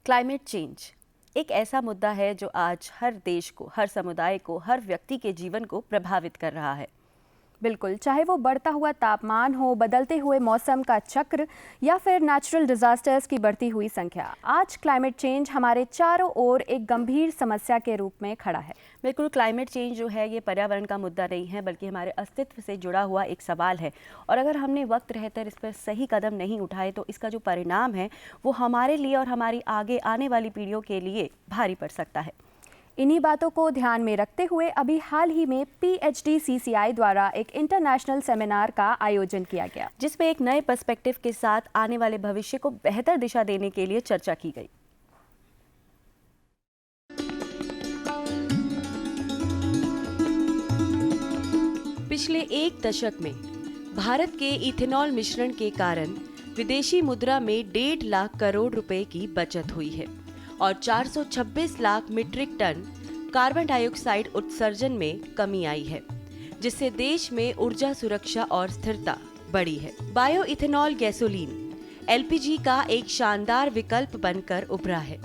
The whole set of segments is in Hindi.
क्लाइमेट चेंज एक ऐसा मुद्दा है जो आज हर देश को, हर समुदाय को, हर व्यक्ति के जीवन को प्रभावित कर रहा है। बिल्कुल, चाहे वो बढ़ता हुआ तापमान हो, बदलते हुए मौसम का चक्र या फिर नेचुरल डिजास्टर्स की बढ़ती हुई संख्या, आज क्लाइमेट चेंज हमारे चारों ओर एक गंभीर समस्या के रूप में खड़ा है। बिल्कुल, क्लाइमेट चेंज जो है ये पर्यावरण का मुद्दा नहीं है, बल्कि हमारे अस्तित्व से जुड़ा हुआ एक सवाल है। और अगर हमने वक्त रहकर इस पर सही कदम नहीं उठाए तो इसका जो परिणाम है वो हमारे लिए और हमारी आगे आने वाली पीढ़ियों के लिए भारी पड़ सकता है। इन्हीं बातों को ध्यान में रखते हुए अभी हाल ही में PHDCCI द्वारा एक इंटरनेशनल सेमिनार का आयोजन किया गया, जिसमें एक नए पर्सपेक्टिव के साथ आने वाले भविष्य को बेहतर दिशा देने के लिए चर्चा की गई। पिछले एक दशक में भारत के इथेनॉल मिश्रण के कारण विदेशी मुद्रा में 1.5 लाख करोड़ रुपए की बचत हुई है और 426 lakh metric ton carbon dioxide उत्सर्जन में कमी आई है, जिससे देश में ऊर्जा सुरक्षा और स्थिरता बढ़ी है। बायो इथेनॉल गैसोलीन LPG का एक शानदार विकल्प बनकर उभरा है,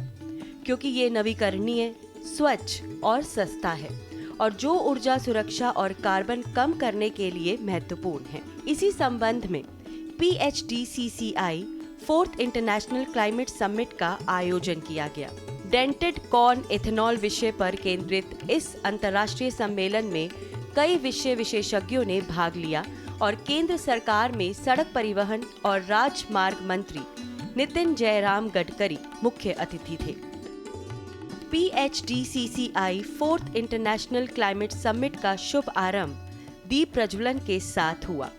क्योंकि ये नवीकरणीय, स्वच्छ और सस्ता है और जो ऊर्जा सुरक्षा और कार्बन कम करने के लिए महत्वपूर्ण है। इसी संबंध में PHDCCI 4th international climate summit का आयोजन किया गया। डेंटेड कॉर्न इथेनॉल विषय पर केंद्रित इस अंतर्राष्ट्रीय सम्मेलन में कई विषय विशेषज्ञों ने भाग लिया और केंद्र सरकार में सड़क परिवहन और राजमार्ग मंत्री नितिन जयराम गडकरी मुख्य अतिथि थे। PHDCCI 4th international climate summit का शुभ आरंभ दीप प्रज्वलन के साथ हुआ।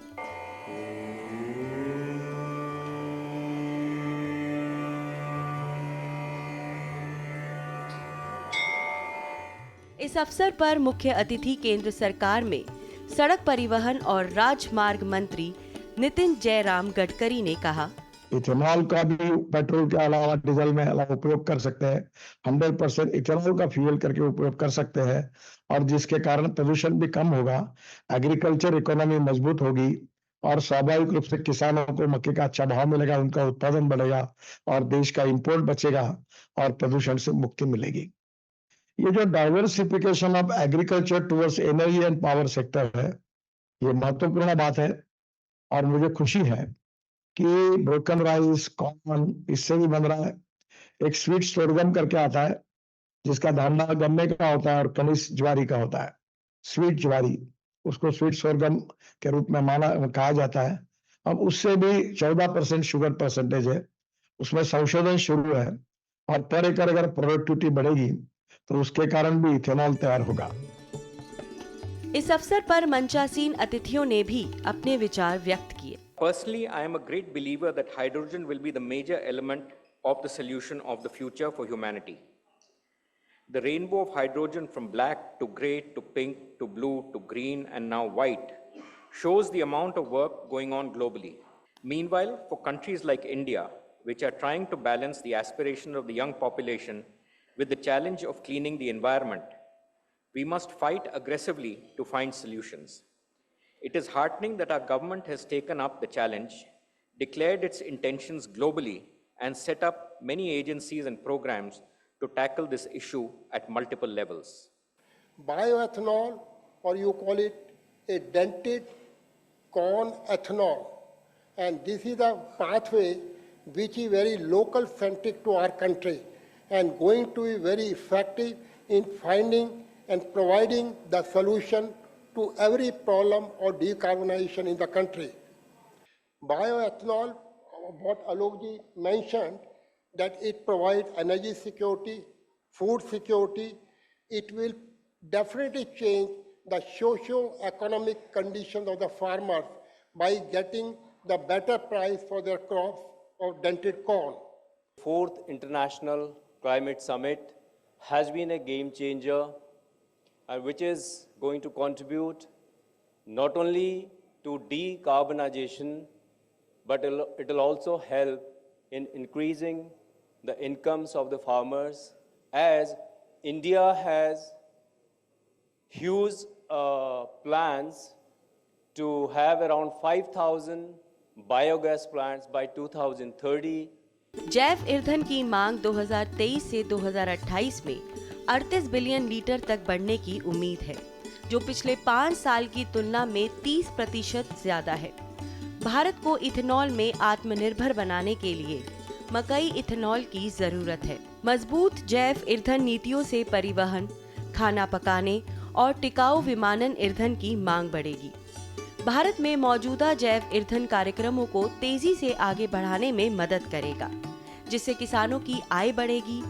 इस अवसर पर मुख्य अतिथि केंद्र सरकार में सड़क परिवहन और राजमार्ग मंत्री नितिन जयराम गडकरी ने कहा, इथेनॉल का भी पेट्रोल के अलावा डीजल में अलावा उपयोग कर सकते हैं। 100% इथेनॉल का फ्यूल करके उपयोग कर सकते हैं और जिसके कारण प्रदूषण भी कम होगा, एग्रीकल्चर इकोनॉमी मजबूत होगी और स्वाभाविक रूप से किसानों को मक्के का अच्छा भाव मिलेगा, उनका उत्पादन बढ़ेगा और देश का इंपोर्ट बचेगा और प्रदूषण से मुक्ति मिलेगी। ये जो diversification of agriculture towards energy and power sector है, ये महत्वपूर्ण बात है और मुझे खुशी है कि ब्रोकन राइस, कॉर्न इससे भी बन रहा है। एक स्वीट सोरगम करके आता है जिसका धाना गन्ने का होता है और कनिस ज्वारी का होता है। स्वीट ज्वारी, उसको स्वीट सोरगम के रूप में कहा जाता है। अब उससे भी 14% शुगर परसेंटेज है, उसमें संशोधन शुरू है और पर एकड़ अगर प्रोडक्टिविटी बढ़ेगी तो उसके कारण भी इथेनॉल तैयार होगा। इस अवसर पर मंचासीन अतिथियों ने भी अपने विचार व्यक्त किए। Personally, I am a great believer that hydrogen will be the major element of the solution of the future for humanity. The rainbow of hydrogen from black to gray to pink to blue to green and now white shows the amount of work going on globally. Meanwhile, for countries like India, which are trying to balance the aspiration of the young population with the challenge of cleaning the environment, we must fight aggressively to find solutions. It is heartening that our government has taken up the challenge, declared its intentions globally, and set up many agencies and programs to tackle this issue at multiple levels. Bioethanol, or you call it a dented corn ethanol, and this is a pathway which is very local centric to our country and going to be very effective in finding and providing the solution to every problem or decarbonization in the country. Bioethanol, what Alokji mentioned, that it provides energy security, food security. It will definitely change the socio-economic conditions of the farmers by getting the better price for their crops of dented corn. 4th International Climate Summit has been a game changer, which is going to contribute not only to decarbonization, but it will also help in increasing the incomes of the farmers, as India has huge plans to have around 5,000 biogas plants by 2030, जैव ईंधन की मांग 2023 से 2028 में 38 बिलियन लीटर तक बढ़ने की उम्मीद है, जो पिछले 5 साल की तुलना में 30% ज्यादा है। भारत को इथेनॉल में आत्मनिर्भर बनाने के लिए मकई इथेनॉल की जरूरत है। मजबूत जैव ईंधन नीतियों से परिवहन, खाना पकाने और टिकाऊ विमानन ईंधन की मांग बढ़ेगी। भारत में मौजूदा जैव ईंधन कार्यक्रमों को तेजी से आगे बढ़ाने में मदद करेगा, जिससे किसानों की आय बढ़ेगी,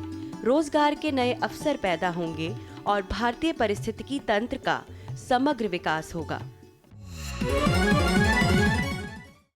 रोजगार के नए अवसर पैदा होंगे और भारतीय पारिस्थितिकी तंत्र का समग्र विकास होगा।